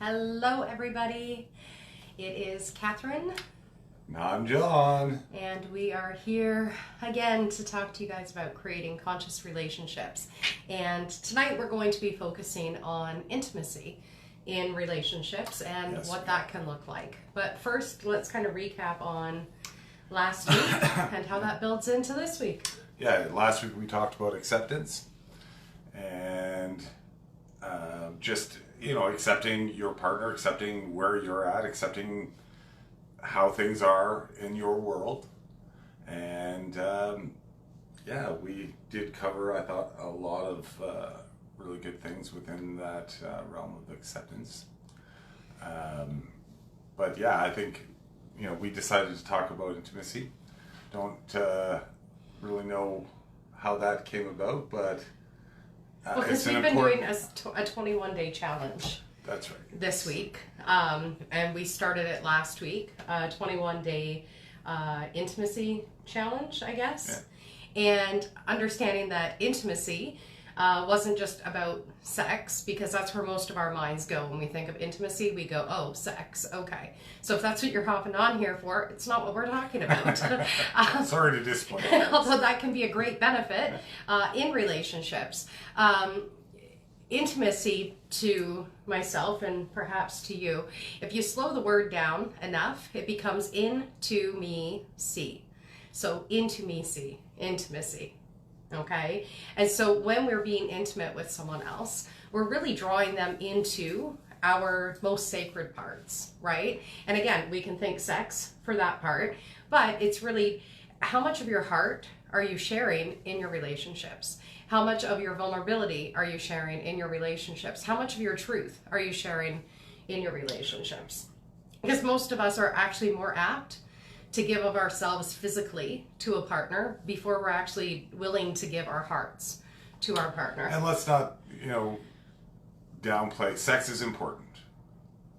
Hello, everybody. It is Catherine. I'm Jon. And we are here again to talk to you guys about creating conscious relationships. And tonight we're going to be focusing on intimacy in relationships and what that can look like. But first, let's kind of recap on last week and how that builds into this week. Yeah, last week we talked about acceptance and just, accepting your partner, accepting where you're at, accepting how things are in your world. And we did cover, I thought, a lot of really good things within that realm of acceptance. I think, we decided to talk about intimacy. Don't really know how that came about, but because we've been doing a 21-day challenge. That's right. This week, and we started it last week, 21-day intimacy challenge, I guess. Yeah. And understanding that intimacy wasn't just about sex, because that's where most of our minds go. When we think of intimacy, we go, oh, sex, okay. So if that's what you're hopping on here for, it's not what we're talking about. Sorry to disappoint. Although that can be a great benefit in relationships. Intimacy, to myself and perhaps to you, if you slow the word down enough, it becomes into me see. So intimacy, okay? And so when we're being intimate with someone else, we're really drawing them into our most sacred parts, right? And again, we can think sex for that part, but it's really how much of your heart are you sharing in your relationships? How much of your vulnerability are you sharing in your relationships? How much of your truth are you sharing in your relationships? Because most of us are actually more apt to give of ourselves physically to a partner before we're actually willing to give our hearts to our partner. And let's not, downplay. Sex is important.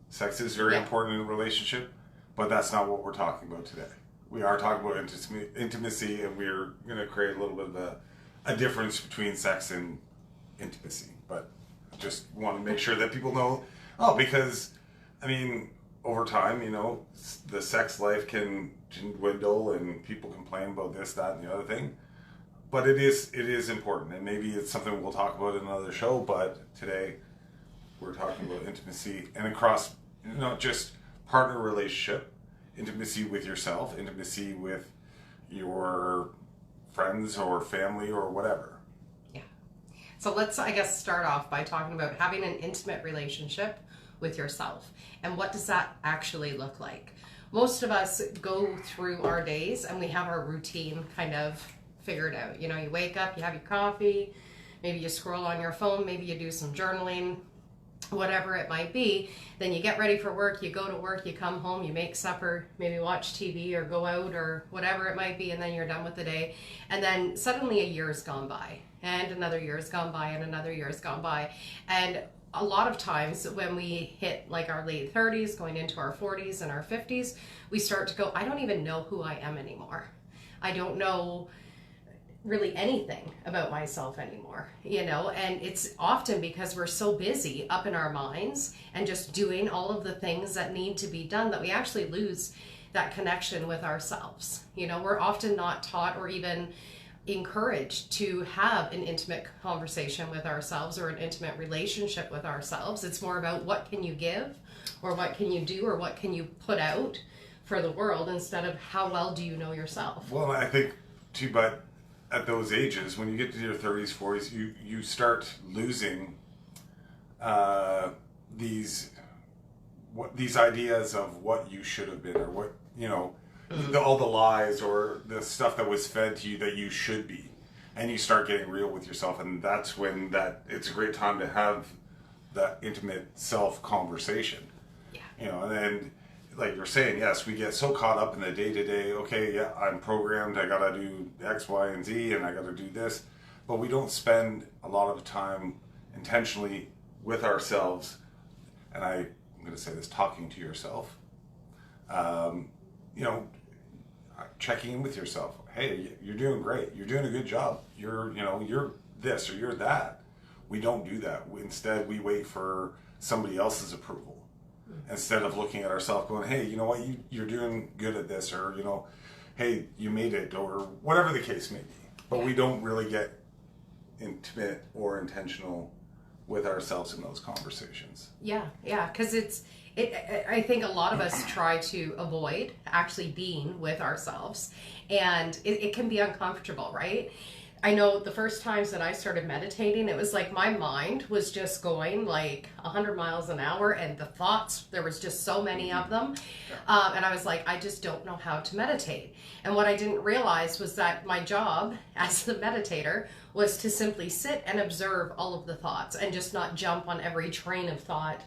Sex is very important in a relationship, but that's not what we're talking about today. We are talking about intimacy, and we're going to create a little bit of a difference between sex and intimacy. But I just want to make sure that people know, because, over time, the sex life can dwindle and people complain about this, that, and the other thing. But it is important, and maybe it's something we'll talk about in another show, but today we're talking about intimacy and across, not just partner relationship, intimacy with yourself, intimacy with your friends or family or whatever. Yeah. So let's, I guess, start off by talking about having an intimate relationship with yourself. And what does that actually look like? Most of us go through our days and we have our routine kind of figured out. You wake up, you have your coffee, maybe you scroll on your phone, maybe you do some journaling, whatever it might be. Then you get ready for work, you go to work, you come home, you make supper, maybe watch TV or go out or whatever it might be, and then you're done with the day. And then suddenly a year's gone by, and another year's gone by, and another year's gone by. And a lot of times when we hit like our late 30s, going into our 40s and our 50s, we start to go, I don't even know who I am anymore. I don't know really anything about myself anymore, and it's often because we're so busy up in our minds and just doing all of the things that need to be done that we actually lose that connection with ourselves. We're often not taught or even encouraged to have an intimate conversation with ourselves or an intimate relationship with ourselves. It's more about what can you give, or what can you do, or what can you put out for the world, instead of how well do you know yourself. Well, I think too, but at those ages, when you get to your 30s, 40s, you start losing these ideas of what you should have been, or what, all the lies or the stuff that was fed to you that you should be. And you start getting real with yourself, and that's when it's a great time to have that intimate self-conversation. Yeah. And like you're saying, yes, we get so caught up in the day-to-day, okay, yeah, I'm programmed, I gotta do X, Y, and Z, and I gotta do this. But we don't spend a lot of time intentionally with ourselves, and I'm gonna say this, talking to yourself, checking in with yourself. Hey, you're doing great, you're doing a good job, you're this or you're that. We don't do that. Instead, we wait for somebody else's approval. instead of looking at ourselves going, hey, you know what, you're doing good at this, or, you know, hey, you made it, or whatever the case may be. But we don't really get intimate or intentional with ourselves in those conversations. Yeah, because I think a lot of us try to avoid actually being with ourselves, and it can be uncomfortable, right? I know the first times that I started meditating, it was like my mind was just going like 100 miles an hour, and the thoughts, there was just so many of them. And I was like, I just don't know how to meditate. And what I didn't realize was that my job as the meditator was to simply sit and observe all of the thoughts and just not jump on every train of thought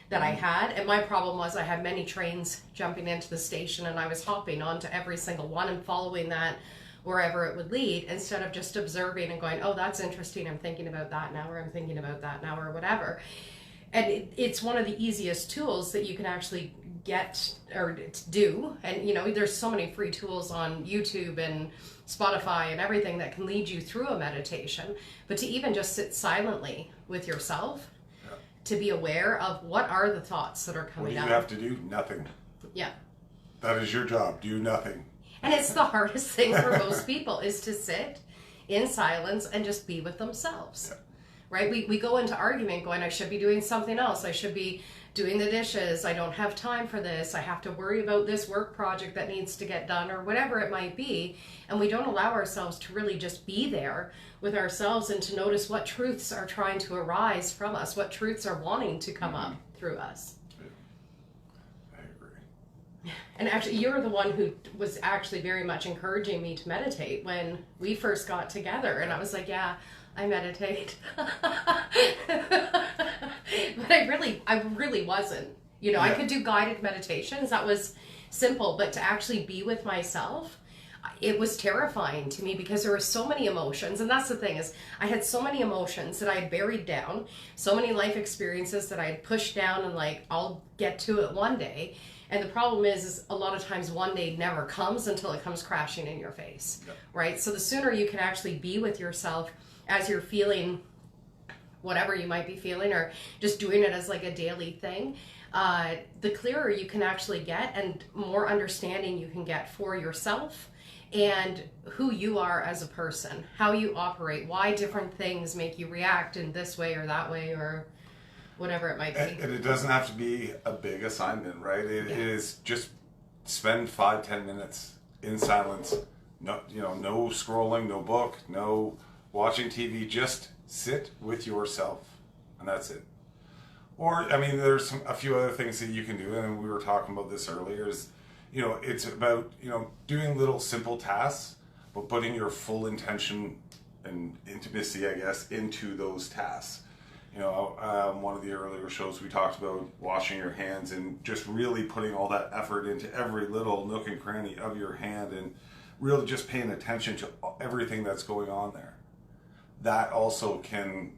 that I had. And my problem was I had many trains jumping into the station, and I was hopping onto every single one and following that wherever it would lead, instead of just observing and going, oh, that's interesting, I'm thinking about that now, or I'm thinking about that now, or whatever. And it's one of the easiest tools that you can actually get or do. And, you know, there's so many free tools on YouTube and Spotify and everything that can lead you through a meditation. But to even just sit silently with yourself, to be aware of what are the thoughts that are coming up. What do you have to do? Nothing. Yeah. That is your job. Do nothing. And it's the hardest thing for most people, is to sit in silence and just be with themselves. Yeah. Right? We go into argument going, I should be doing something else. I should be doing the dishes. I don't have time for this. I have to worry about this work project that needs to get done, or whatever it might be. And we don't allow ourselves to really just be there with ourselves and to notice what truths are trying to arise from us, what truths are wanting to come up through us. And actually, you're the one who was actually very much encouraging me to meditate when we first got together. And I was like, yeah, I meditate. But I really wasn't. You know, I could do guided meditations. That was simple. But to actually be with myself, it was terrifying to me, because there were so many emotions. And that's the thing, is I had so many emotions that I had buried down, so many life experiences that I had pushed down and like, I'll get to it one day. And the problem is a lot of times one day never comes until it comes crashing in your face, right? So the sooner you can actually be with yourself as you're feeling whatever you might be feeling, or just doing it as like a daily thing, the clearer you can actually get, and more understanding you can get for yourself and who you are as a person, how you operate, why different things make you react in this way or that way, or whatever it might be. And it doesn't have to be a big assignment, right? It is just spend 5-10 minutes in silence. No, you know, no scrolling, no book, no watching TV. Just sit with yourself, and that's it. Or, I mean, there's a few other things that you can do, and we were talking about this earlier. Is, you know, it's about, you know, doing little simple tasks, but putting your full intention and intimacy, I guess, into those tasks. You know, one of the earlier shows we talked about washing your hands, and just really putting all that effort into every little nook and cranny of your hand, and really just paying attention to everything that's going on there. That also can,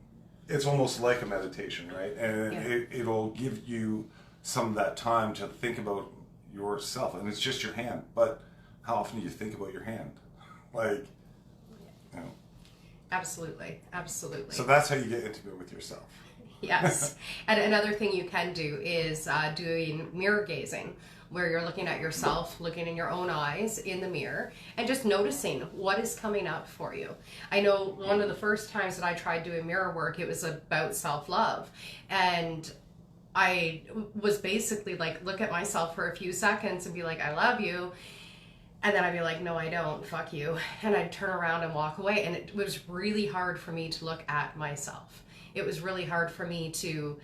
it's almost like a meditation, right? And it'll give you some of that time to think about yourself, and it's just your hand. But how often do you think about your hand? Like, you know. Absolutely. So that's how you get intimate with yourself. Yes. And another thing you can do is doing mirror gazing, where you're looking at yourself, looking in your own eyes in the mirror, and just noticing what is coming up for you. I know one of the first times that I tried doing mirror work, it was about self-love. And I was basically like, look at myself for a few seconds and be like, I love you. And then I'd be like, no, I don't, fuck you. And I'd turn around and walk away. And it was really hard for me to look at myself. It was really hard for me to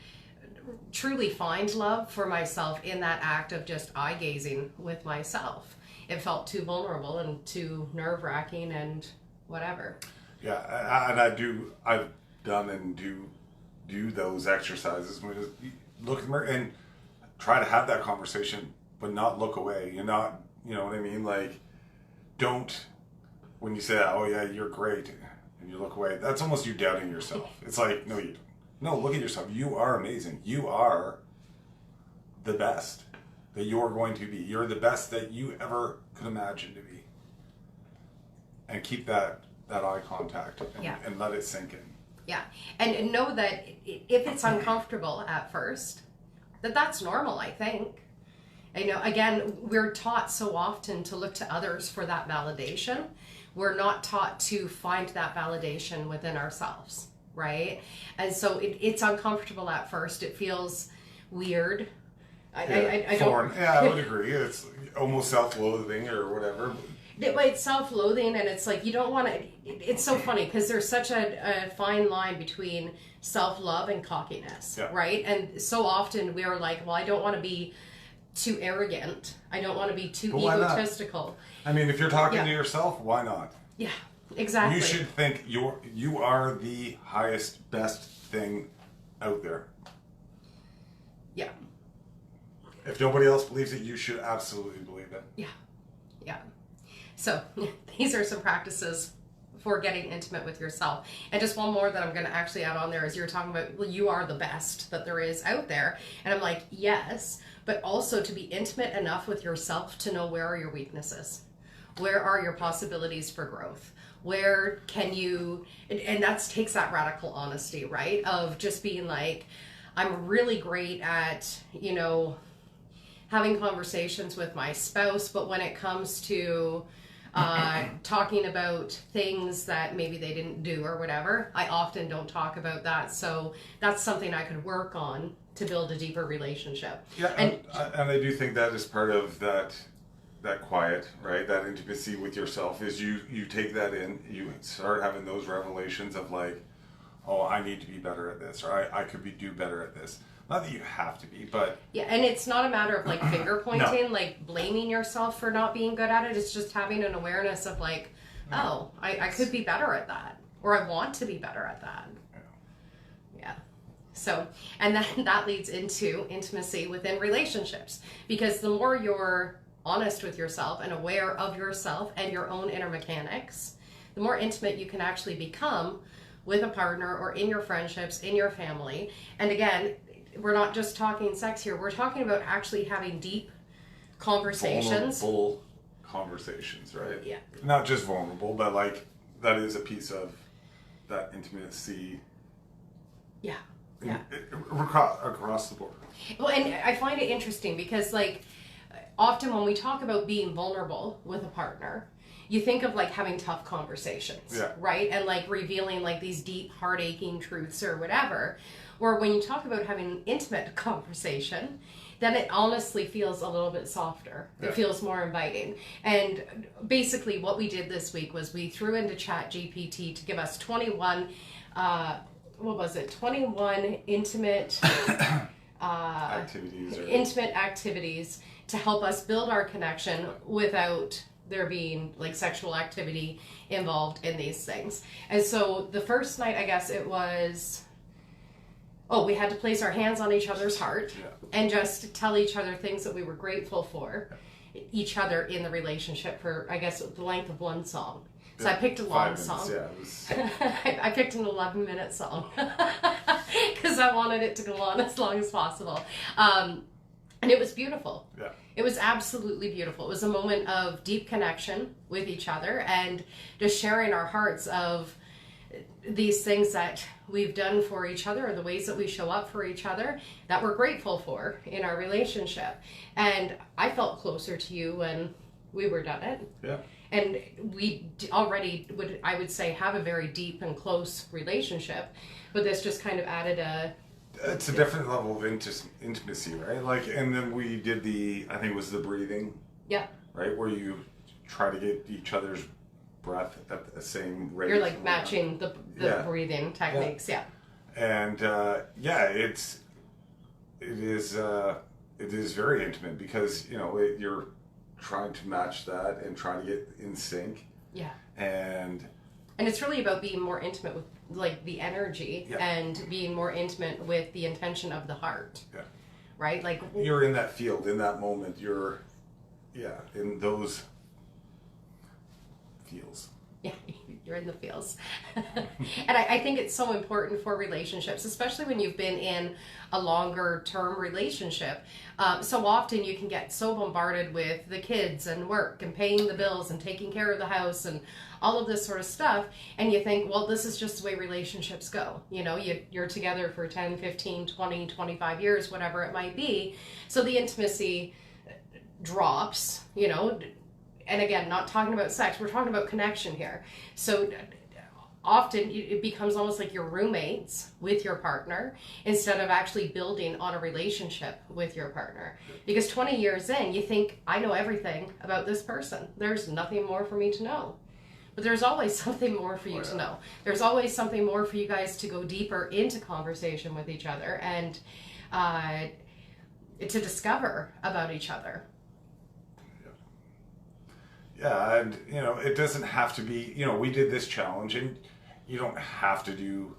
truly find love for myself in that act of just eye gazing with myself. It felt too vulnerable and too nerve-wracking and whatever. Yeah, and I've done and do those exercises. Look in the mirror and try to have that conversation, but not look away. You're not, you know what I mean? Like, don't, when you say, oh yeah, you're great, and you look away, that's almost you doubting yourself. It's like, no, you don't. No, look at yourself. You are amazing. You are the best that you're going to be. You're the best that you ever could imagine to be. And keep that eye contact and let it sink in. Yeah. And know that if it's uncomfortable at first, that's normal, I think. You know, again, we're taught so often to look to others for that validation. We're not taught to find that validation within ourselves, right? And so it's uncomfortable at first. It feels weird. I foreign. don't. Yeah, I would agree. It's almost self-loathing or whatever. It's self-loathing, and it's like you don't want to. It's so funny because there's such a fine line between self-love and cockiness, right? And so often we are like, well, I don't want to be too arrogant. I don't want to be too egotistical. I mean, if you're talking to yourself, why not? Yeah, exactly. You should think you are the highest, best thing out there. Yeah. If nobody else believes it, you should absolutely believe it. Yeah. Yeah. So these are some practices for getting intimate with yourself. And just one more that I'm going to actually add on there is you're talking about, well, you are the best that there is out there. And I'm like, yes, but also to be intimate enough with yourself to know where are your weaknesses? Where are your possibilities for growth? Where can you, and that takes that radical honesty, right? Of just being like, I'm really great at, you know, having conversations with my spouse, but when it comes to talking about things that maybe they didn't do or whatever, I often don't talk about that. So that's something I could work on to build a deeper relationship. Yeah, and I do think that is part of that quiet, right? That intimacy with yourself is you take that in, you start having those revelations of like, oh, I need to be better at this, or I could do better at this. Not that you have to be, but... Yeah, and it's not a matter of like finger pointing, like blaming yourself for not being good at it. It's just having an awareness of like, oh, I could be better at that. Or I want to be better at that. Yeah. So, and then that leads into intimacy within relationships. Because the more you're honest with yourself and aware of yourself and your own inner mechanics, the more intimate you can actually become with a partner or in your friendships, in your family. And again, we're not just talking sex here. We're talking about actually having deep conversations. Vulnerable conversations, right? Yeah. Not just vulnerable, but like that is a piece of that intimacy. Yeah. Across the board. Well, and I find it interesting because like often when we talk about being vulnerable with a partner, you think of like having tough conversations, right? And like revealing like these deep, heart-aching truths or whatever. Or when you talk about having an intimate conversation, then it honestly feels a little bit softer. It feels more inviting. And basically what we did this week was we threw into ChatGPT to give us 21, 21 intimate activities to help us build our connection without there being like sexual activity involved in these things. And so the first night, I guess it was, we had to place our hands on each other's heart and just tell each other things that we were grateful for each other in the relationship for, I guess, the length of one song. So I picked a long song. I picked an 11-minute song because I wanted it to go on as long as possible. And it was beautiful. Yeah. It was absolutely beautiful. It was a moment of deep connection with each other and just sharing our hearts of these things that we've done for each other or the ways that we show up for each other that we're grateful for in our relationship. And I felt closer to you when we were done it. Yeah. And we already would, I would say, have a very deep and close relationship, but this just kind of added it's a different level of intimacy, right? Like, and then we did I think it was the breathing. Yeah. Right? Where you try to get each other's breath at the same rate. You're like matching the breathing techniques, And it is very intimate because, you know, you're trying to match that and trying to get in sync. Yeah. And it's really about being more intimate with like the energy and being more intimate with the intention of the heart. Yeah. Right? Like you're in that field, in that moment, you're in those feels. Yeah. You're in the feels. And I think it's so important for relationships, especially when you've been in a longer term relationship. So often you can get so bombarded with the kids and work and paying the bills and taking care of the house and all of this sort of stuff. And you think, well, this is just the way relationships go. You know, you're together for 10, 15, 20, 25 years, whatever it might be. So the intimacy drops, you know. And again, not talking about sex, we're talking about connection here. So often it becomes almost like you're roommates with your partner instead of actually building on a relationship with your partner. Because 20 years in, you think, I know everything about this person. There's nothing more for me to know. But there's always something more for you to know. There's always something more for you guys to go deeper into conversation with each other and to discover about each other. Yeah, and you know, it doesn't have to be, you know, we did this challenge and you don't have to do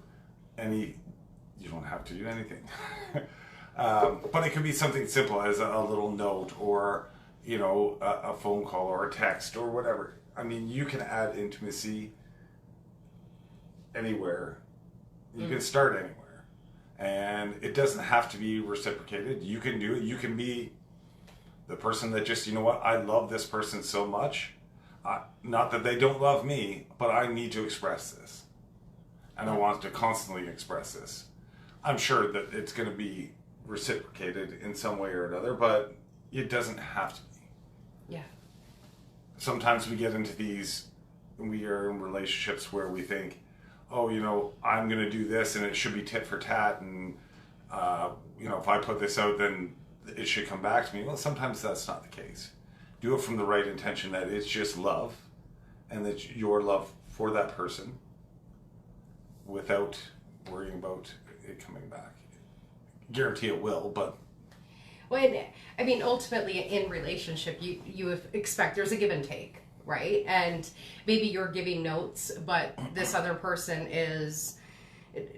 anything. But it could be something simple as a little note or, you know, a phone call or a text or whatever. I mean, you can add intimacy anywhere. You can start anywhere. And it doesn't have to be reciprocated. You can do it. You can be the person that just, you know what, I love this person so much. Not that they don't love me, but I need to express this. And I want to constantly express this. I'm sure that it's going to be reciprocated in some way or another, but it doesn't have to be. Yeah. Sometimes we get into we are in relationships where we think, oh, you know, I'm going to do this and it should be tit for tat. And, you know, if I put this out, then it should come back to me. Well, sometimes that's not the case. Do it from the right intention, that it's just love and that your love for that person without worrying about it coming back. Guarantee it will, but... Well, I mean, ultimately in relationship, you expect there's a give and take, right? And maybe you're giving notes, but this other person is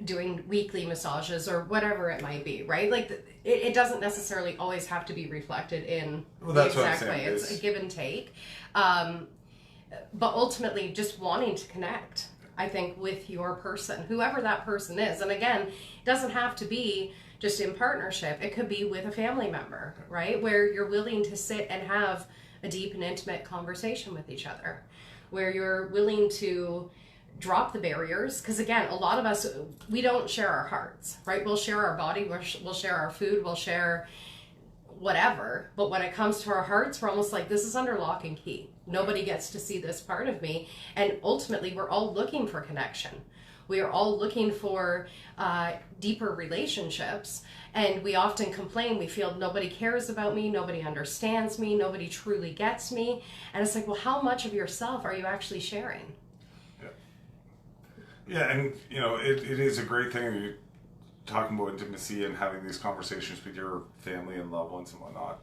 doing weekly massages or whatever it might be, right? Like it doesn't necessarily always have to be reflected in the exact way. It's a give and take. But ultimately just wanting to connect, I think, with your person, whoever that person is. And again, it doesn't have to be just in partnership. It could be with a family member, right? Where you're willing to sit and have a deep and intimate conversation with each other, where you're willing to drop the barriers, because again, a lot of us, we don't share our hearts, right? We'll share our body, we'll share our food, we'll share whatever, but when it comes to our hearts, we're almost like, this is under lock and key. Nobody gets to see this part of me. And ultimately, we're all looking for connection. We are all looking for deeper relationships, and we often complain. We feel nobody cares about me, nobody understands me, nobody truly gets me. And it's like, well, how much of yourself are you actually sharing? Yeah, and you know, it is a great thing. You're talking about intimacy and having these conversations with your family and loved ones and whatnot.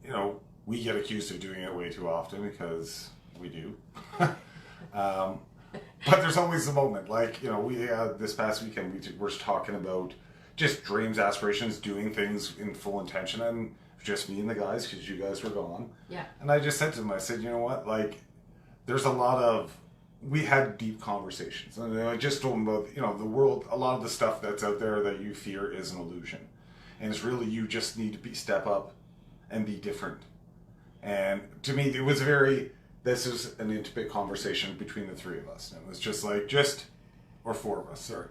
You know, we get accused of doing it way too often because we do. But there's always a moment. Like, you know, we this past weekend we were talking about just dreams, aspirations, doing things in full intention, and just me and the guys because you guys were gone. Yeah. And I just said to them, I said, you know what, like, there's a lot of. We had deep conversations, and I just told them about, you know, the world. A lot of the stuff that's out there that you fear is an illusion, and it's really you just need to step up and be different. And to me, it was this is an intimate conversation between the three of us, and it was just like or four of us, sorry,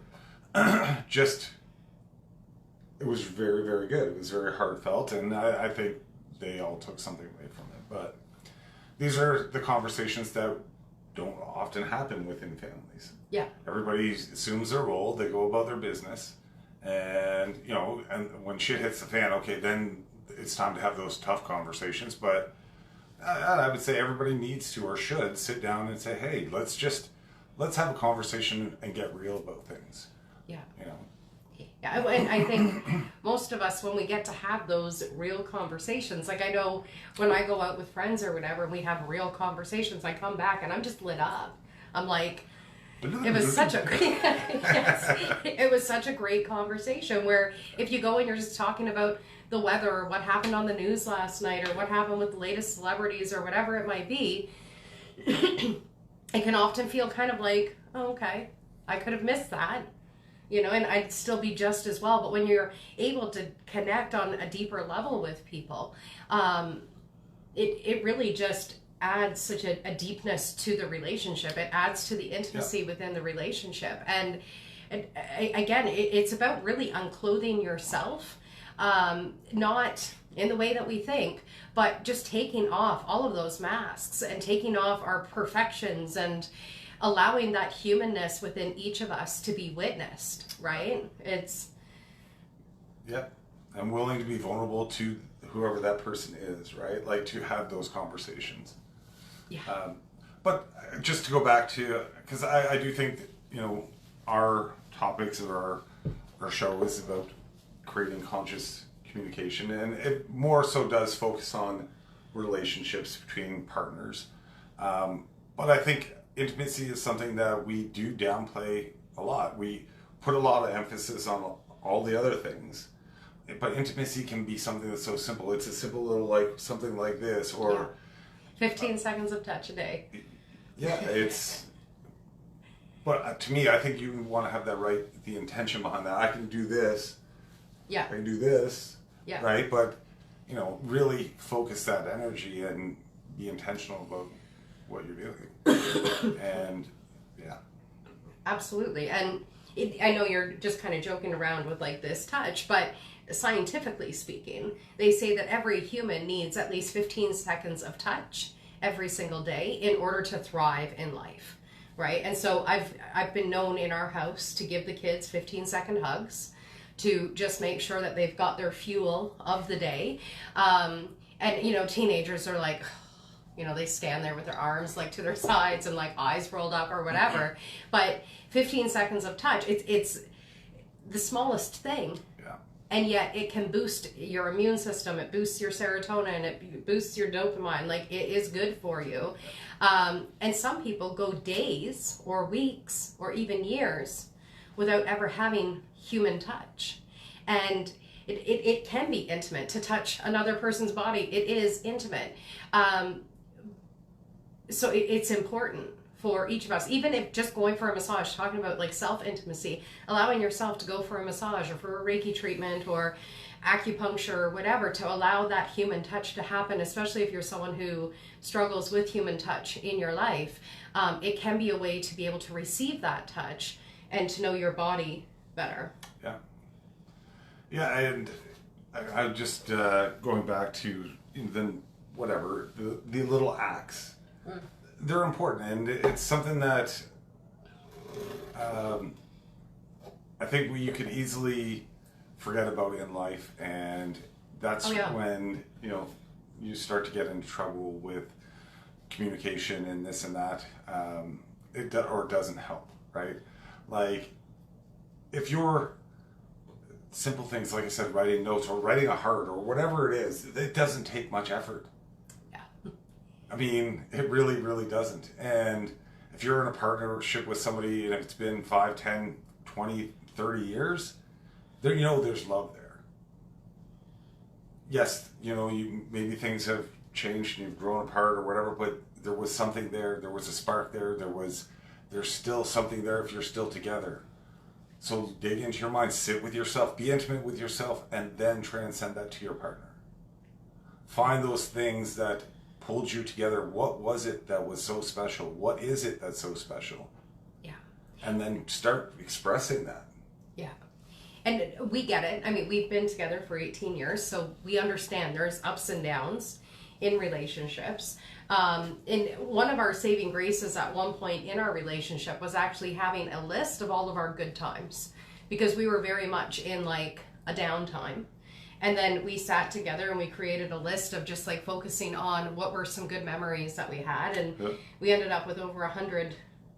it was very, very good. It was very heartfelt, and I think they all took something away from it. But these are the conversations that don't often happen within families. Yeah. Everybody assumes their role, they go about their business, and you know, and when shit hits the fan, okay, then it's time to have those tough conversations. But I would say everybody needs to or should sit down and say, hey, let's have a conversation and get real about things. Yeah. You know. Yeah, and I think most of us, when we get to have those real conversations, like I know when I go out with friends or whatever, and we have real conversations, I come back and I'm just lit up. I'm like, it was such a great, yes, it was such a great conversation where if you go and you're just talking about the weather or what happened on the news last night or what happened with the latest celebrities or whatever it might be, it can often feel kind of like, oh, okay, I could have missed that, and I'd still be just as well. But when you're able to connect on a deeper level with people, it really just adds such a deepness to the relationship. It adds to the intimacy within the relationship. And again, it's about really unclothing yourself, not in the way that we think, but just taking off all of those masks and taking off our perfections and allowing that humanness within each of us to be witnessed, right? I'm willing to be vulnerable to whoever that person is, right? Like, to have those conversations. But just to go back to, because I do think that, our topics of our show is about creating conscious communication, and it more so does focus on relationships between partners. But I think intimacy is something that we do downplay a lot. We put a lot of emphasis on all the other things, but intimacy can be something that's so simple. It's a simple little, like, something like this, or 15 seconds of touch a day. But to me, I think you want to have the intention behind that. I can do this. I can do this. Right? But, really focus that energy and be intentional about what you're doing. And, Absolutely. And I know you're just kind of joking around with, like, this touch, but scientifically speaking, they say that every human needs at least 15 seconds of touch every single day in order to thrive in life, right? And so I've been known in our house to give the kids 15-second hugs to just make sure that they've got their fuel of the day. And teenagers are like, they stand there with their arms, like, to their sides and, like, eyes rolled up or whatever. But 15 seconds of touch, it's the smallest thing. And yet it can boost your immune system. It boosts your serotonin. It boosts your dopamine. Like, it is good for you. And some people go days or weeks or even years without ever having human touch. And it can be intimate to touch another person's body. It is intimate. So it's important for each of us, even if just going for a massage, talking about, like, self-intimacy, allowing yourself to go for a massage or for a Reiki treatment or acupuncture or whatever, to allow that human touch to happen, especially if you're someone who struggles with human touch in your life. It can be a way to be able to receive that touch and to know your body better. And I'm just going back to then the little acts. They're important, and it's something that I think you could easily forget about in life, and that's when you start to get into trouble with communication and this and that. It doesn't help, right? Like, if you're simple things, like I said, writing notes or writing a heart or whatever it is, it doesn't take much effort. I mean, it really, really doesn't. And if you're in a partnership with somebody and it's been 5, 10, 20, 30 years, there's love there. Yes, maybe things have changed and you've grown apart or whatever, but there was something there. There was a spark there. There's still something there if you're still together. So dig into your mind, sit with yourself, be intimate with yourself, and then transcend that to your partner. Find those things that pulled you together. What was it that was so special? What is it that's so special? And then start expressing that. And we get it. I mean, we've been together for 18 years, so we understand there's ups and downs in relationships. And one of our saving graces at one point in our relationship was actually having a list of all of our good times, because we were very much in, like, a downtime. And then we sat together and we created a list of just, like, focusing on what were some good memories that we had. And we ended up with over 100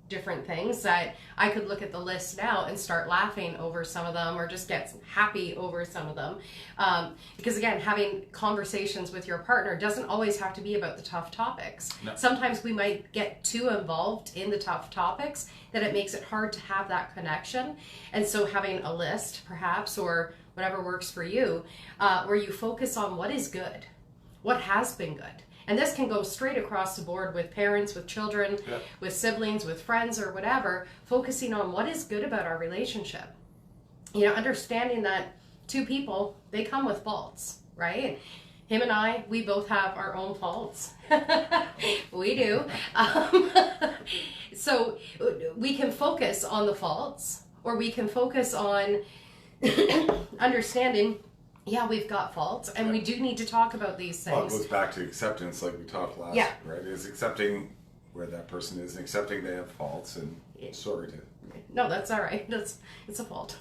different things that I could look at the list now and start laughing over some of them, or just get happy over some of them. Because again, having conversations with your partner doesn't always have to be about the tough topics. Sometimes we might get too involved in the tough topics that it makes it hard to have that connection. And so having a list, perhaps, or whatever works for you, where you focus on what is good, what has been good, And this can go straight across the board with parents, with children, with siblings, with friends, or whatever, focusing on what is good about our relationship. You know, understanding that two people, they come with faults, right? Him and I, we both have our own faults. We do. So we can focus on the faults, or we can focus on understanding, yeah, we've got faults, and we do need to talk about these things. Well, it goes back to acceptance, like we talked last, right? Is accepting where that person is, and accepting they have faults, and sorry to... No, that's all right. It's a fault.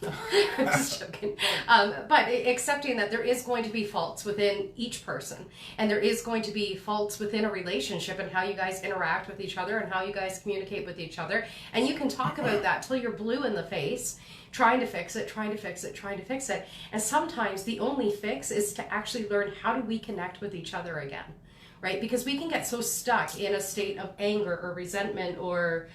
I'm just joking. But accepting that there is going to be faults within each person, and there is going to be faults within a relationship and how you guys interact with each other and how you guys communicate with each other. And you can talk about that till you're blue in the face, trying to fix it. And sometimes the only fix is to actually learn, how do we connect with each other again, right? Because we can get so stuck in a state of anger or resentment or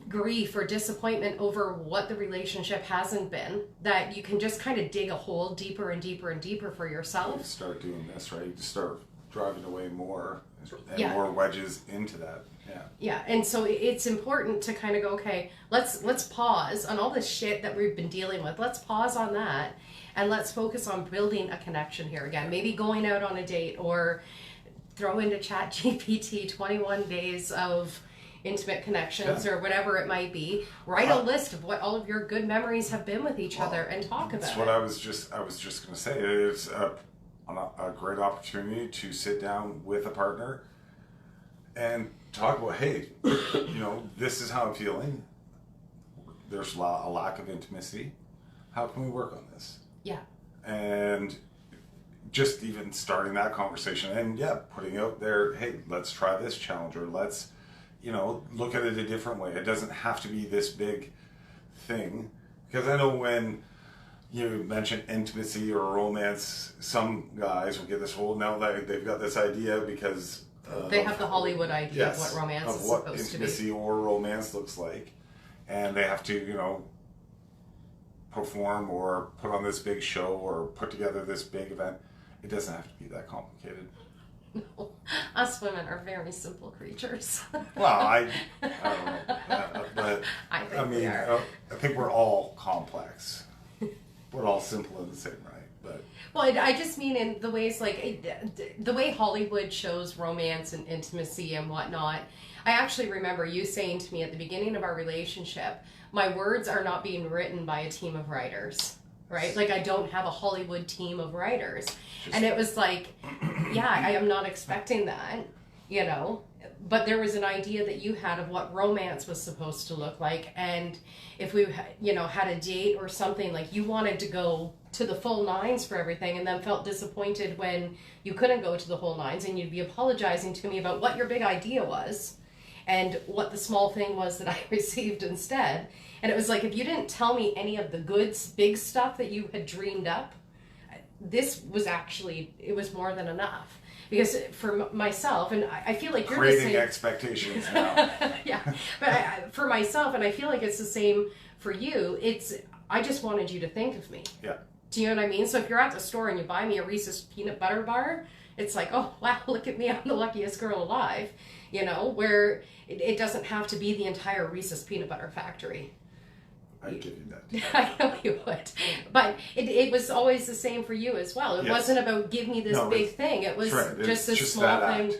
grief or disappointment over what the relationship hasn't been, that you can just kind of dig a hole deeper and deeper and deeper for yourself. You start doing this, right? You start driving away more and more wedges into that. Yeah, and so it's important to kind of go, okay, let's pause on all this shit that we've been dealing with. Let's pause on that, and let's focus on building a connection here again. Maybe going out on a date, or throw into ChatGPT 21 days of intimate connections, or whatever it might be. Write a list of what all of your good memories have been with each other, and talk about it. That's what I was just going to say. It's a great opportunity to sit down with a partner and talk about, hey, you know, this is how I'm feeling. There's a lack of intimacy. How can we work on this? Yeah. And just even starting that conversation, and putting out there, hey, let's try this challenge, or let's, you know, look at it a different way. It doesn't have to be this big thing. Because I know when you mention intimacy or romance, some guys will get this whole, now they've got this idea because they have the Hollywood idea of what romance is supposed to be. Of what intimacy or romance looks like. And they have to, you know, perform or put on this big show or put together this big event. It doesn't have to be that complicated. No, us women are very simple creatures. Well, I don't know, but I think we're all complex. We're all simple in the same right, but. Well, I just mean in the ways, like the way Hollywood shows romance and intimacy and whatnot. I actually remember you saying to me at the beginning of our relationship, my words are not being written by a team of writers. Right? Like, I don't have a Hollywood team of writers. And it was like, I am not expecting that, you know. But there was an idea that you had of what romance was supposed to look like. And if we, you know, had a date or something, like, you wanted to go to the full nines for everything, and then felt disappointed when you couldn't go to the whole nines, and you'd be apologizing to me about what your big idea was and what the small thing was that I received instead. And it was like, if you didn't tell me any of the good, big stuff that you had dreamed up, this was actually, it was more than enough. Because for myself, and I feel like you're creating expectations now. But for myself, and I feel like it's the same for you, I just wanted you to think of me. Yeah. Do you know what I mean? So if you're at the store and you buy me a Reese's peanut butter bar, it's like, oh, wow, look at me, I'm the luckiest girl alive. You know, where it doesn't have to be the entire Reese's peanut butter factory. I'd give you that. I know you would. But it was always the same for you as well. It wasn't about give me this big thing. It was just this small thing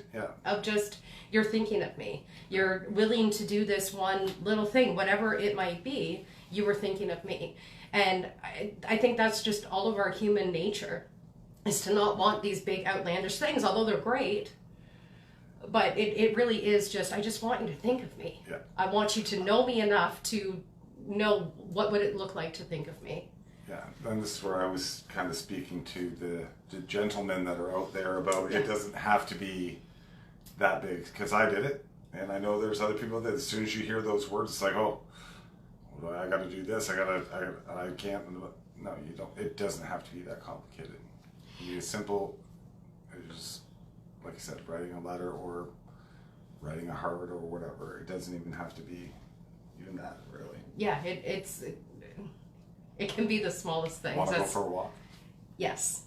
of just, you're thinking of me. You're willing to do this one little thing, whatever it might be, you were thinking of me. And I think that's just all of our human nature, is to not want these big outlandish things, although they're great. But it really is just, I just want you to think of me. Yeah. I want you to know me enough to know what would it look like to think of me. Yeah, and this is where I was kind of speaking to the gentlemen that are out there about it doesn't have to be that big, because I did it, and I know there's other people that as soon as you hear those words, it's like, oh, I got to do this, I can't. No, you don't. It doesn't have to be that complicated. It can be as simple as, like I said, writing a letter or writing a heart or whatever. It doesn't even have to be even that, really. Yeah, it can be the smallest things. Want to go for a walk? Yes.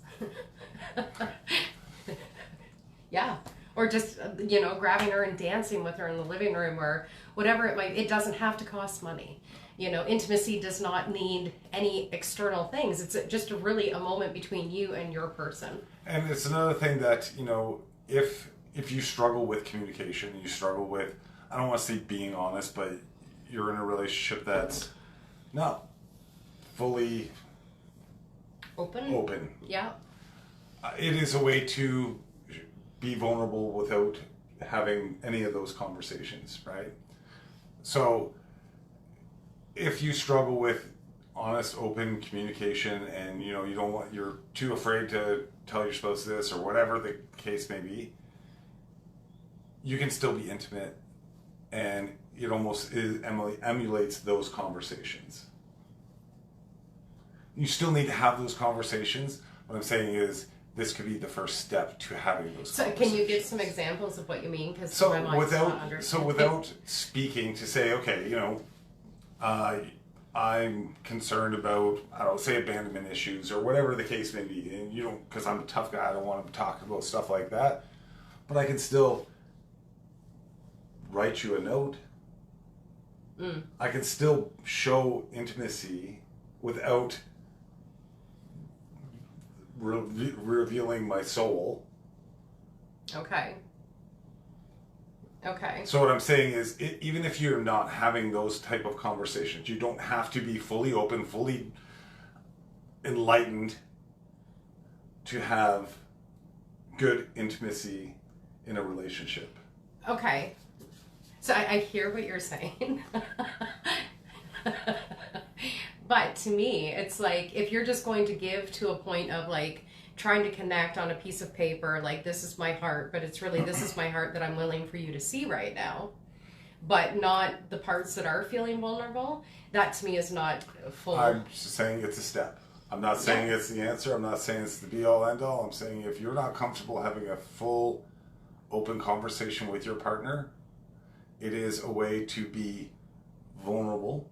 Yeah. or just, grabbing her and dancing with her in the living room or whatever it doesn't have to cost money. Intimacy does not need any external things. It's just really a moment between you and your person. And it's another thing that, if you struggle with communication, you struggle with, I don't want to say being honest, but you're in a relationship that's not fully open. Yeah. It is a way to be vulnerable without having any of those conversations, right? So if you struggle with honest, open communication and, you're too afraid to tell your spouse this or whatever the case may be, you can still be intimate, and it almost emulates those conversations. You still need to have those conversations. What I'm saying is, this could be the first step to having those conversations. So can you give some examples of what you mean? Because without speaking to say, okay, I'm concerned about, I don't say abandonment issues or whatever the case may be, and because I'm a tough guy, I don't want to talk about stuff like that, but I can still write you a note. I can still show intimacy without revealing my soul. Okay. So what I'm saying is, even if you're not having those type of conversations, you don't have to be fully open, fully enlightened to have good intimacy in a relationship. Okay. So I hear what you're saying. But to me, it's like, if you're just going to give to a point of like trying to connect on a piece of paper, like, this is my heart, but it's really, this is my heart that I'm willing for you to see right now, but not the parts that are feeling vulnerable, that to me is not full. I'm just saying it's a step. I'm not saying it's the answer. I'm not saying it's the be all end all. I'm saying if you're not comfortable having a full open conversation with your partner, it is a way to be vulnerable,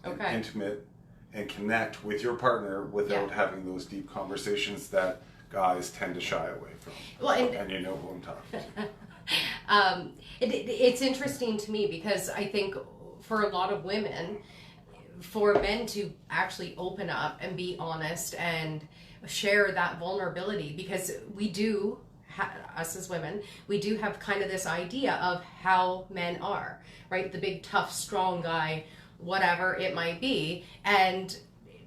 and intimate, and connect with your partner without having those deep conversations that guys tend to shy away from. Well, and you know who I'm talking to. It's interesting to me because I think for a lot of women, for men to actually open up and be honest and share that vulnerability, because we do, us as women, we do have kind of this idea of how men are, right? The big, tough, strong guy, whatever it might be. And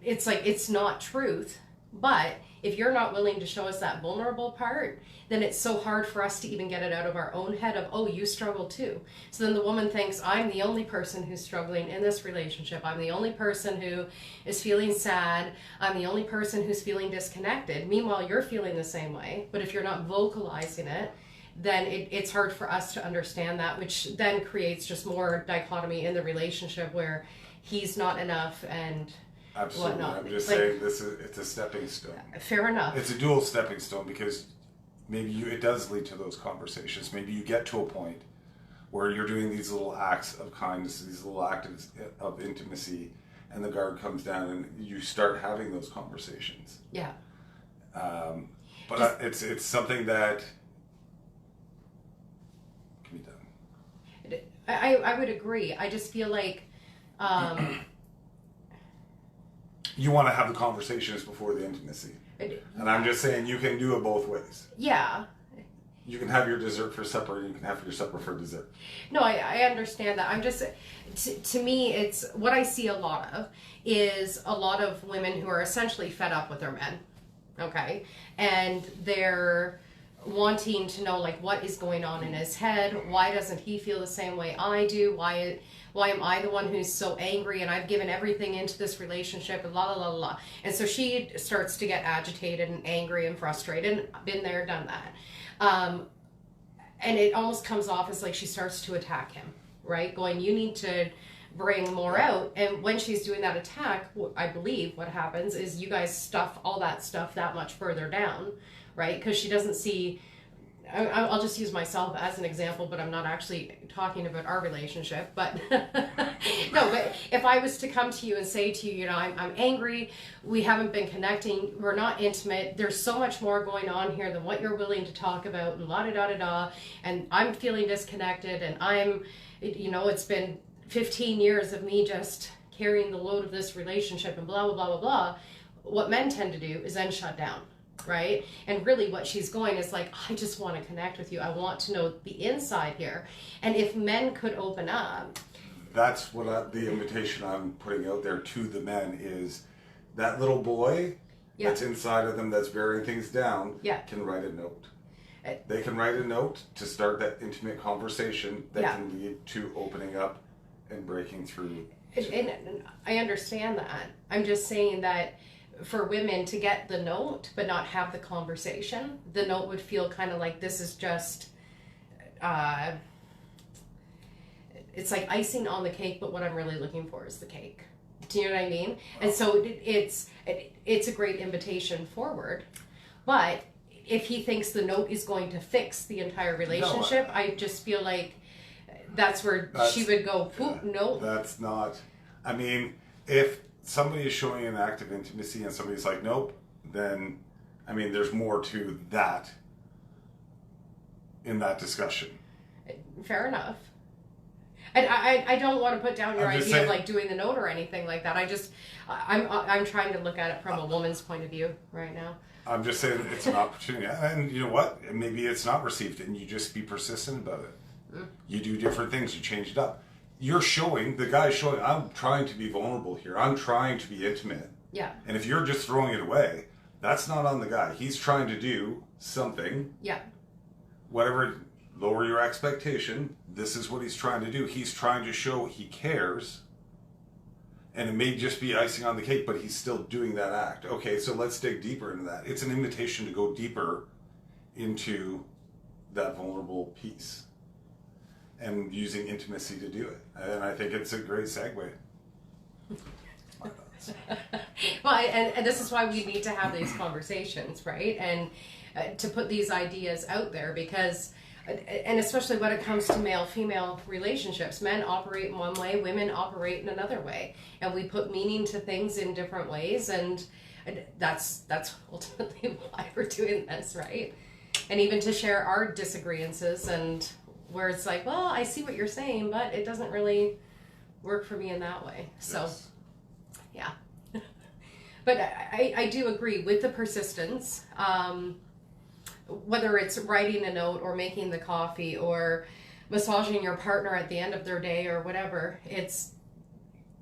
it's like, it's not truth. But if you're not willing to show us that vulnerable part, then it's so hard for us to even get it out of our own head of, oh, you struggle too. So then the woman thinks, I'm the only person who's struggling in this relationship. I'm the only person who is feeling sad. I'm the only person who's feeling disconnected. Meanwhile, you're feeling the same way. But if you're not vocalizing it, then it's hard for us to understand that, which then creates just more dichotomy in the relationship where he's not enough and absolutely whatnot. I'm just saying it's a stepping stone. Fair enough. It's a dual stepping stone, because maybe it does lead to those conversations. Maybe you get to a point where you're doing these little acts of kindness, these little acts of intimacy, and the guard comes down and you start having those conversations. Yeah. But it's something that can be done. I would agree. I just feel like you want to have the conversations before the intimacy. And I'm just saying you can do it both ways. Yeah. You can have your dessert for supper, and you can have your supper for dessert. No, I understand that. I'm just, to me, it's what I see a lot of is a lot of women who are essentially fed up with their men. Okay. And they're wanting to know, like, what is going on in his head? Why doesn't he feel the same way I do? Why am I the one who's so angry and I've given everything into this relationship and la la la la. And so she starts to get agitated and angry and frustrated. Been there, done that. And it almost comes off as like she starts to attack him, right? Going, you need to bring more out. And when she's doing that attack, I believe what happens is you guys stuff all that stuff that much further down, right? Because she doesn't see I'll just use myself as an example, but I'm not actually talking about our relationship. But no, but if I was to come to you and say to you, you know, I'm angry, we haven't been connecting, we're not intimate, there's so much more going on here than what you're willing to talk about, and la da da da da, and I'm feeling disconnected, and you know, it's been 15 years of me just carrying the load of this relationship, and blah blah blah blah blah. What men tend to do is then shut down. Right? And really what she's going is like, I just want to connect with you. I want to know the inside here. And if men could open up. That's what the invitation I'm putting out there to the men is that little boy that's inside of them that's bearing things down can write a note. They can write a note to start that intimate conversation that can lead to opening up and breaking through. And I understand that. I'm just saying that for women to get the note but not have the conversation, the note would feel kind of like this is just it's like icing on the cake, but what I'm really looking for is the cake. Do you know what I mean? And so it's a great invitation forward, but if he thinks the note is going to fix the entire relationship, I just feel like that's where she would go, no. That's not, I mean, if somebody is showing an act of intimacy and somebody's like, nope, then, I mean, there's more to that in that discussion. Fair enough. And I don't want to put down your idea of like doing the note or anything like that. I'm trying to look at it from a woman's point of view right now. I'm just saying it's an opportunity. And you know what? Maybe it's not received and you just be persistent about it. You do different things. You change it up. You're showing, the guy's showing, I'm trying to be vulnerable here. I'm trying to be intimate. Yeah. And if you're just throwing it away, that's not on the guy. He's trying to do something. Yeah. Whatever, lower your expectation. This is what he's trying to do. He's trying to show he cares. And it may just be icing on the cake, but he's still doing that act. Okay, so let's dig deeper into that. It's an invitation to go deeper into that vulnerable piece. And using intimacy to do it. And I think it's a great segue. Well, and this is why we need to have these conversations, right? And to put these ideas out there because, and especially when it comes to male-female relationships, men operate in one way, women operate in another way. And we put meaning to things in different ways, and that's ultimately why we're doing this, right? And even to share our disagreements and where it's like, well, I see what you're saying, but it doesn't really work for me in that way. So, yeah. But I do agree with the persistence. Whether it's writing a note or making the coffee or massaging your partner at the end of their day or whatever, it's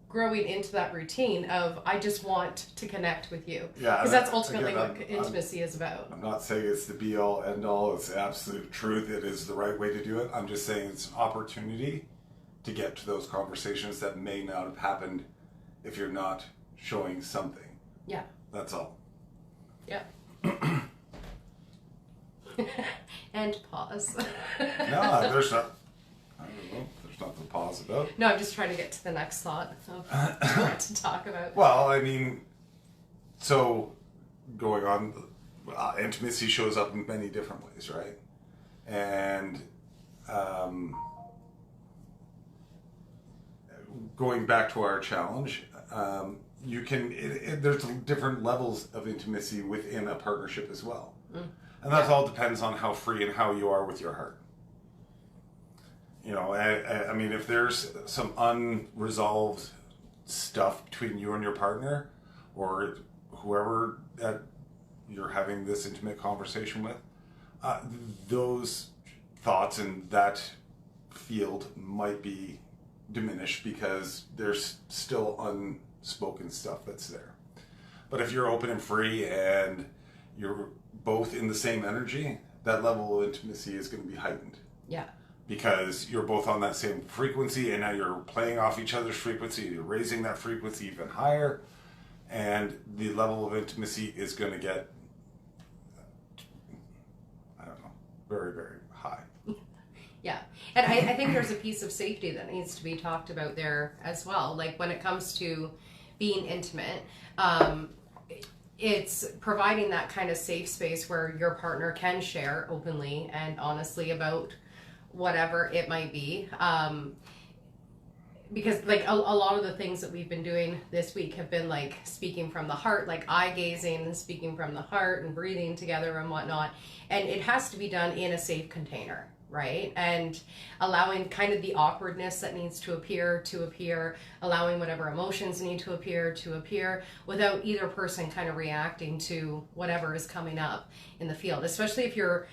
growing into that routine of I just want to connect with you. Yeah, because that's ultimately what intimacy is about. I'm not saying it's the be all end all, it's the absolute truth, it is the right way to do it. I'm just saying it's an opportunity to get to those conversations that may not have happened if you're not showing something. Yeah. That's all. Yeah. And pause. No, there's not. I don't know. There's nothing to pause about. No, I'm just trying to get to the next thought of what to talk about. Well, I mean, so going on, intimacy shows up in many different ways, right? And going back to our challenge, you can. There's different levels of intimacy within a partnership as well, and that all depends on how free and how you are with your heart. You know, I mean, if there's some unresolved stuff between you and your partner, or whoever that you're having this intimate conversation with, those thoughts and that field might be diminished because there's still unspoken stuff that's there. But if you're open and free and you're both in the same energy, that level of intimacy is going to be heightened. Yeah. Because you're both on that same frequency, and now you're playing off each other's frequency, you're raising that frequency even higher, and the level of intimacy is going to get, I don't know, very, very high. Yeah. And I think there's a piece of safety that needs to be talked about there as well. Like when it comes to being intimate, it's providing that kind of safe space where your partner can share openly and honestly about whatever it might be. Because like a lot of the things that we've been doing this week have been like speaking from the heart, like eye gazing and speaking from the heart and breathing together and whatnot. And it has to be done in a safe container, right? And allowing kind of the awkwardness that needs to appear, allowing whatever emotions need to appear without either person kind of reacting to whatever is coming up in the field, especially if you're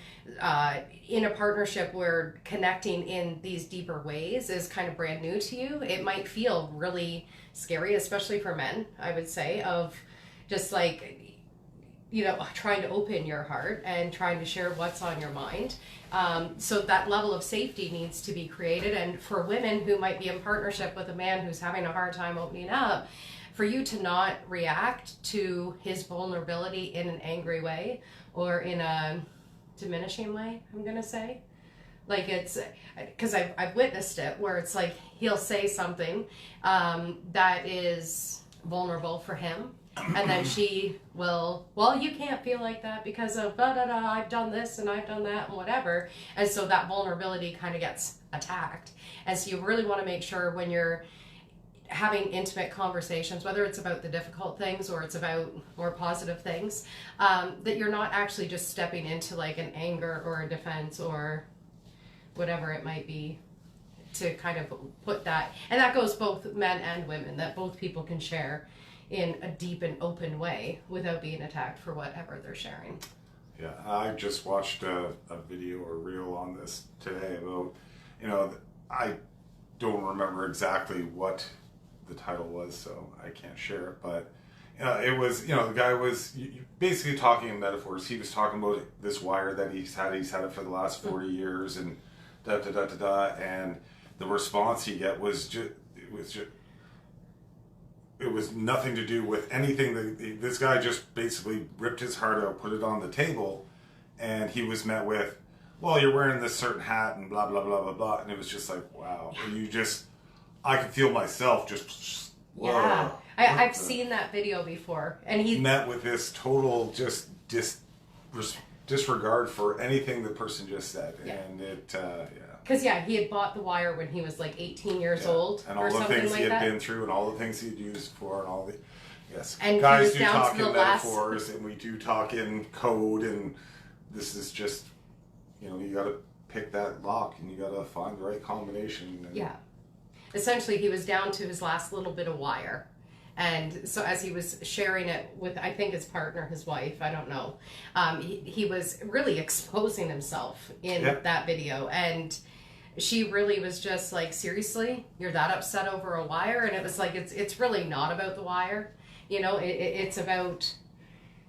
in a partnership where connecting in these deeper ways is kind of brand new to you. It might feel really scary, especially for men, I would say, of just like, you know, trying to open your heart and trying to share what's on your mind. So that level of safety needs to be created. And for women who might be in partnership with a man who's having a hard time opening up, for you to not react to his vulnerability in an angry way or in a diminishing way, I'm going to say. Like it's, because I've witnessed it where it's like he'll say something that is vulnerable for him. And then she will, well, you can't feel like that because of I've done this and I've done that and whatever. And so that vulnerability kind of gets attacked. And so you really want to make sure when you're having intimate conversations, whether it's about the difficult things or it's about more positive things, that you're not actually just stepping into like an anger or a defense or whatever it might be to kind of put that. And that goes both men and women, that both people can share in a deep and open way without being attacked for whatever they're sharing. Yeah, I just watched a video or reel on this today about, you know, I don't remember exactly what the title was, so I can't share it, but it was, you know, the guy was basically talking in metaphors. He was talking about this wire that he's had it for the last 40 years and and the response he get was it was nothing to do with anything. This guy just basically ripped his heart out, put it on the table, and he was met with, well, you're wearing this certain hat and blah, blah, blah, blah, blah. And it was just like, wow. And I could feel myself just, whoa. Yeah. I've seen that video before. And he met with this total just disregard for anything the person just said. Yeah. And it, because, he had bought the wire when he was like 18 years old. And all or the something things like he had that. been through and all the things he'd used for and all the... Yes. And guys do talk in metaphors and we do talk in code, and this is just, you know, you got to pick that lock and you got to find the right combination. And... Yeah. Essentially, he was down to his last little bit of wire. And so as he was sharing it with, I think his partner, his wife, I don't know, he was really exposing himself in that video. And she really was just like, seriously, you're that upset over a wire? And it was like, it's really not about the wire. You know, it's about,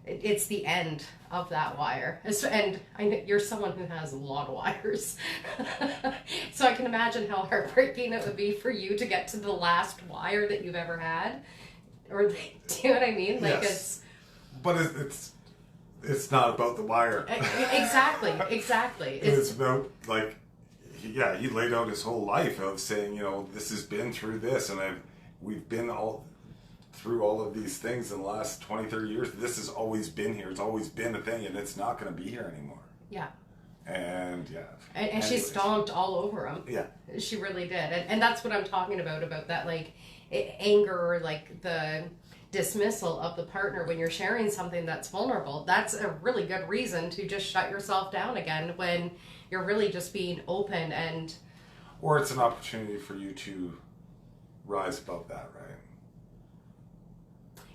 it's the end of that wire. And you're someone who has a lot of wires. So I can imagine how heartbreaking it would be for you to get to the last wire that you've ever had. Or, do you know what I mean? Like yes. But it's not about the wire. Exactly. It's about, like, he laid out his whole life of saying, you know, this has been through this, and we've been through all of these things in the last 20, 30 years. This has always been here. It's always been a thing, and it's not going to be here anymore. Yeah. And, And she stomped all over him. Yeah. She really did. And that's what I'm talking about that, like, anger or, like, the dismissal of the partner when you're sharing something that's vulnerable. That's a really good reason to just shut yourself down again when you're really just being open and... Or it's an opportunity for you to rise above that, right?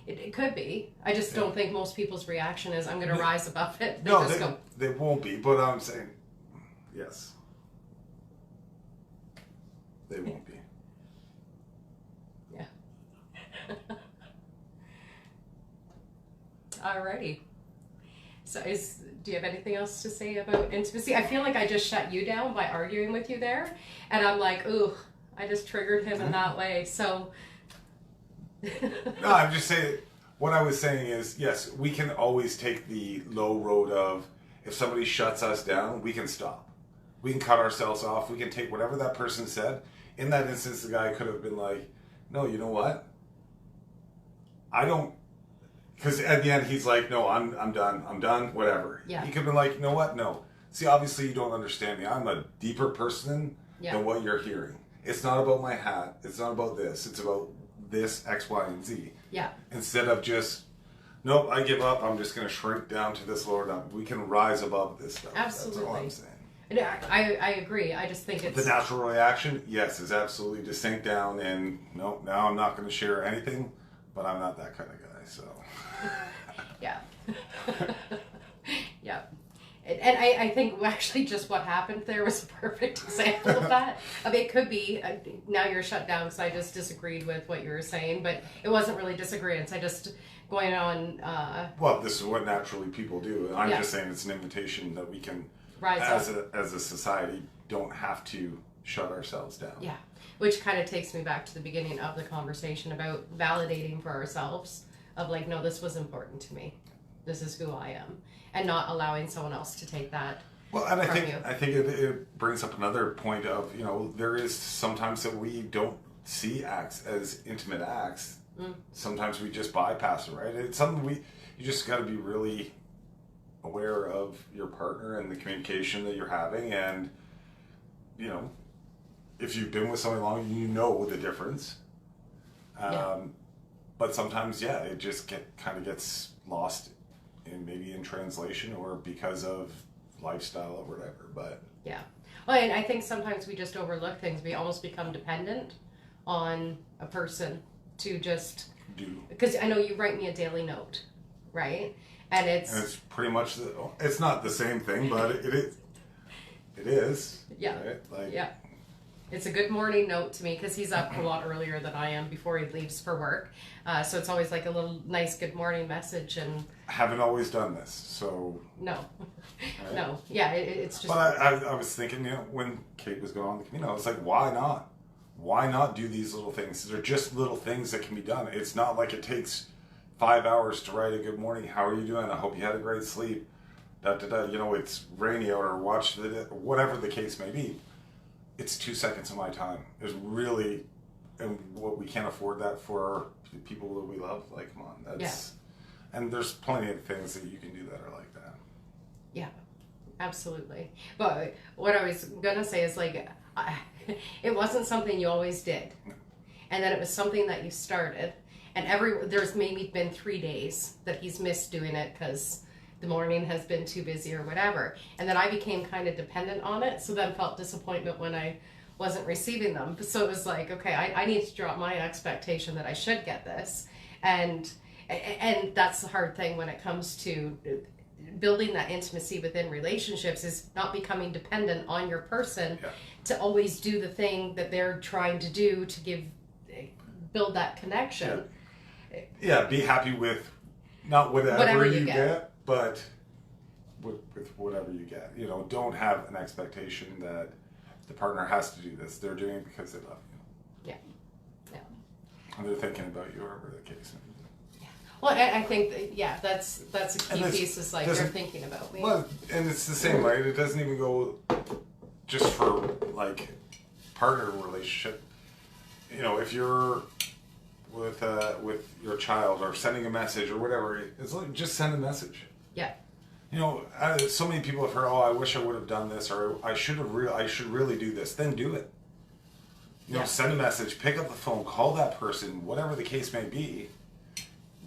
It could be. I just don't think most people's reaction is, I'm going to rise above it. They won't be, but I'm saying, yes. They won't be. Yeah. Alrighty. So do you have anything else to say about intimacy? I feel like I just shut you down by arguing with you there. And I'm like, ooh, I just triggered him in that way. So... No, I'm just saying, what I was saying is, yes, we can always take the low road of, if somebody shuts us down, we can stop. We can cut ourselves off. We can take whatever that person said. In that instance, the guy could have been like, no, you know what? Because at the end, he's like, no, I'm done, whatever. Yeah. He could have been like, you know what? No. See, obviously you don't understand me. I'm a deeper person than what you're hearing. It's not about my hat. It's not about this. It's about this, X, Y, and Z. Yeah. Instead of just, nope, I give up. I'm just going to shrink down to this lower down. We can rise above this stuff. Absolutely. That's all I'm saying. I agree. I just think it's... The natural reaction, yes, is absolutely to sink down and, nope, now I'm not going to share anything, but I'm not that kind of guy, so... Yeah. Yeah. And I think actually just what happened there was a perfect example of that. I mean, it could be, now you're shut down because I just disagreed with what you were saying, but it wasn't really disagreements. I just going on... well, this is what naturally people do. And I'm just saying it's an invitation that we can, as a society, don't have to shut ourselves down. Yeah. Which kind of takes me back to the beginning of the conversation about validating for ourselves of like, no, this was important to me. This is who I am. And not allowing someone else to take that. Well, and I think it brings up another point of, you know, there is sometimes that we don't see acts as intimate acts. Sometimes we just bypass it, right? It's something you just got to be really aware of your partner and the communication that you're having. And, you know, if you've been with someone long, you know the difference. But sometimes, it just kind of gets lost in translation or because of lifestyle or whatever. But well, and I think sometimes we just overlook things. We almost become dependent on a person to just do, because I know you write me a daily note, right? And it's pretty much it's not the same thing, but it is right? It's a good morning note to me because he's up a lot earlier than I am before he leaves for work. So it's always like a little nice good morning message. And I haven't always done this, so... No. Right? No. Yeah, it's just... But I was thinking, you know, when Kate was going on the Camino, I was like, why not? Why not do these little things? They're just little things that can be done. It's not like it takes 5 hours to write a good morning. How are you doing? I hope you had a great sleep. You know, it's rainy out or whatever the case may be. It's 2 seconds of my time. It's really, and what we can't afford that for people that we love. Like, come on, that's, and there's plenty of things that you can do that are like that. Yeah, absolutely. But what I was gonna say is like, it wasn't something you always did, and then it was something that you started, and there's maybe been 3 days that he's missed doing it because the morning has been too busy or whatever. And then I became kind of dependent on it. So then felt disappointment when I wasn't receiving them. So it was like, okay, I need to drop my expectation that I should get this. And that's the hard thing when it comes to building that intimacy within relationships is not becoming dependent on your person to always do the thing that they're trying to do to build that connection. Yeah, be happy with not whatever you get. But with whatever you get, you know, don't have an expectation that the partner has to do this. They're doing it because they love you. Yeah. And they're thinking about you, whatever the case may be. Yeah. Well, I think that's a key piece. Is like they're thinking about me. Well, and it's the same, right? It doesn't even go just for like partner relationship. You know, if you're with your child or sending a message or whatever, it's like just send a message. Yeah. You know, so many people have heard, "Oh, I wish I would have done this," or "I should really do this." Then do it. You know, send a message, pick up the phone, call that person, whatever the case may be.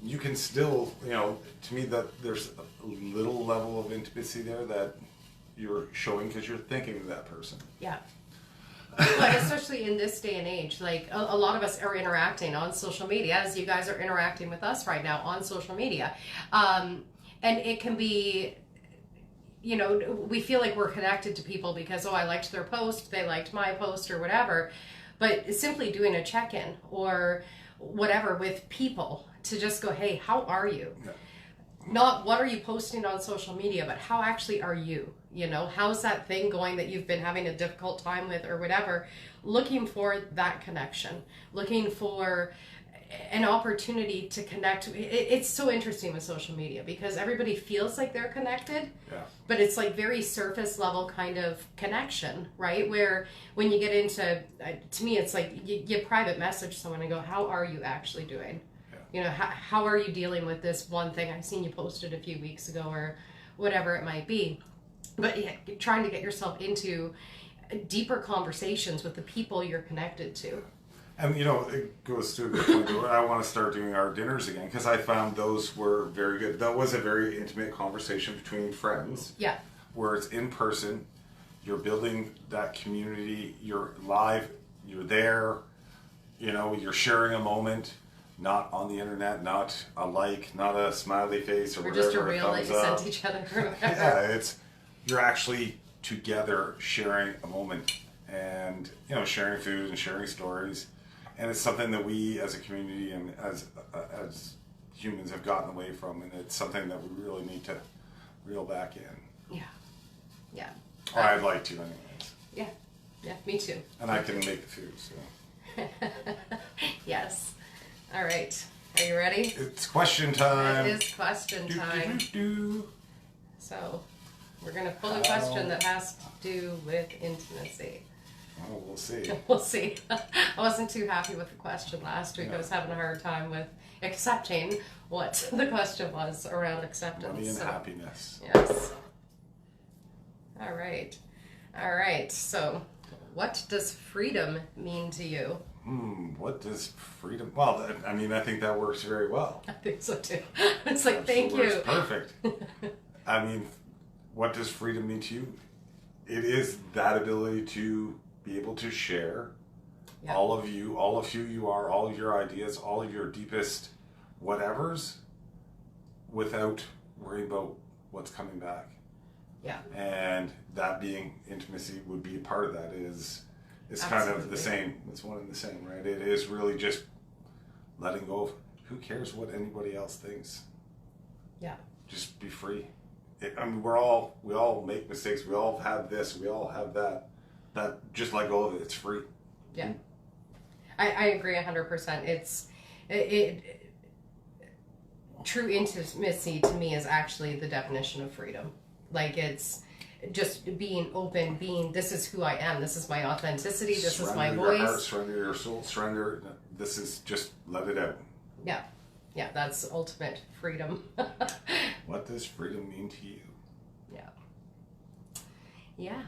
You can still, you know, to me that there's a little level of intimacy there that you're showing because you're thinking of that person. Yeah. But especially in this day and age, like a lot of us are interacting on social media, as you guys are interacting with us right now on social media. And it can be, you know, we feel like we're connected to people because, I liked their post, they liked my post or whatever. But simply doing a check-in or whatever with people to just go, hey, how are you? Yeah. Not what are you posting on social media, but how actually are you? You know, how's that thing going that you've been having a difficult time with or whatever? Looking for that connection, looking for an opportunity to connect. It's so interesting with social media because everybody feels like they're connected, but it's like very surface level kind of connection, right? Where when you get into, to me, it's like you private message someone and go, how are you actually doing? You know, how are you dealing with this one thing I've seen you posted a few weeks ago, or whatever it might be. But yeah, trying to get yourself into deeper conversations with the people you're connected to. And you know, it goes to a good point. I want to start doing our dinners again because I found those were very good. That was a very intimate conversation between friends. Yeah. Where it's in person, you're building that community, you're live, you're there, you know, you're sharing a moment, not on the internet, not a like, not a smiley face or whatever. Just a reel that you sent each other. Yeah, you're actually together sharing a moment and, you know, sharing food and sharing stories. And it's something that we as a community and as humans have gotten away from, and it's something that we really need to reel back in. Yeah. Yeah. Or I'd like to anyways. Yeah. Yeah, me too. And I can make the food, so. Yes. All right. Are you ready? It's question time. It is question time. So, we're going to pull a question that has to do with intimacy. Oh, we'll see. We'll see. I wasn't too happy with the question last week. I was having a hard time with accepting what the question was around acceptance. Money and happiness. Yes. All right. All right. So, what does freedom mean to you? What does freedom... Well, I mean, I think that works very well. I think so too. It's like, thank you. Perfect. I mean, what does freedom mean to you? It is that ability to be able to share all of who you are, all of your ideas, all of your deepest whatevers without worrying about what's coming back. Yeah. And that being intimacy would be a part of that is kind of the same. It's one and the same, right? It is really just letting go of who cares what anybody else thinks. Yeah. Just be free. I mean, we all make mistakes. We all have this. We all have that. That just let go of it. It's free. Yeah. I agree 100%. It's true intimacy to me is actually the definition of freedom. Like, it's just being open, this is who I am, this is my authenticity, this is my voice. Surrender your heart, surrender your soul, surrender, this is just let it out. Yeah. Yeah, that's ultimate freedom. What does freedom mean to you? Yeah. Yeah.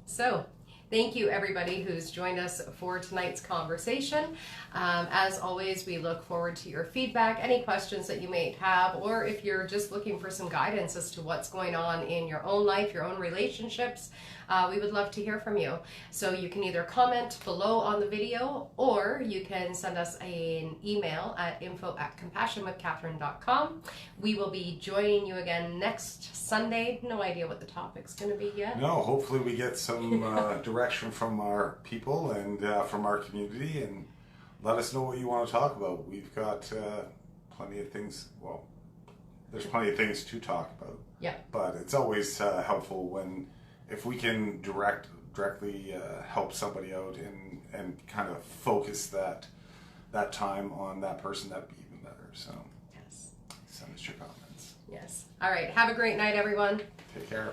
So, thank you everybody who's joined us for tonight's conversation. As always, we look forward to your feedback, any questions that you may have, or if you're just looking for some guidance as to what's going on in your own life, your own relationships, we would love to hear from you. So you can either comment below on the video, or you can send us an email at info@compassionwithcatherine.com. We will be joining you again next Sunday. No idea what the topic's going to be yet. No, hopefully we get some direction from our people and from our community, and let us know what you want to talk about. We've got plenty of things, well, there's plenty of things to talk about. Yeah. But it's always helpful if we can directly help somebody out and kind of focus that time on that person, that'd be even better. So yes, send us your comments. Yes. All right. Have a great night, everyone. Take care.